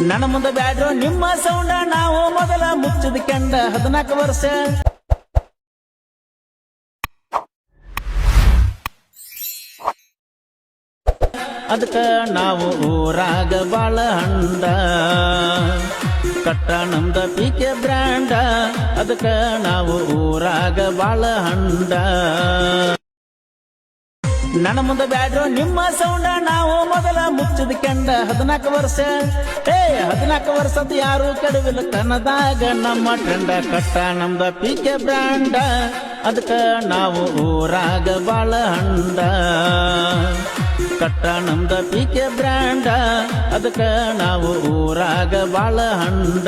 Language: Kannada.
ನನ್ನ ಮುಂದೆ ಬ್ಯಾಡ್ರು ನಿಮ್ಮ ಸೌಂಡ ನಾವು ಮೊದಲ ಮುಚ್ಚಿದ ಕಂಡ 14 ವರ್ಷ ಅದಕ್ಕ ನಾವು ಊರಾಗ ಬಾಳ ಹಂಡ ಕಟ್ಟ ನಮ್ದ ಪಿಕೆ ಬ್ರ್ಯಾಂಡ ಅದಕ್ಕ ನಾವು ಊರಾಗ ಬಾಳ ಹಂಡ ನನ್ನ ಮುಂದೆ ಬ್ಯಾಡ್ರು ನಿಮ್ಮ ಸೌಂಡ ನಾವು ಮೊದಲ ಮುಚ್ಚಿದ ಕಂಡ 14 ವರ್ಷ 14 ವರ್ಷದ ಯಾರು ಕಡುವಿಲ್ಲ ಕನ್ನದಾಗ ನಮ್ಮ ಟ್ರೆಂಡ ಕಟ್ಟ ನಮ್ದ ಪಿಕೆ ಬ್ರ್ಯಾಂಡ ಅದಕ್ಕ ನಾವು ಊರಾಗ ಬಾಳ ಹಂಡ ಕಟ್ಟ ನಮ್ದ ಪಿಕೆ ಬ್ರ್ಯಾಂಡ ಅದಕ್ಕ ನಾವು ಊರಾಗ ಬಾಳ ಹಂಡ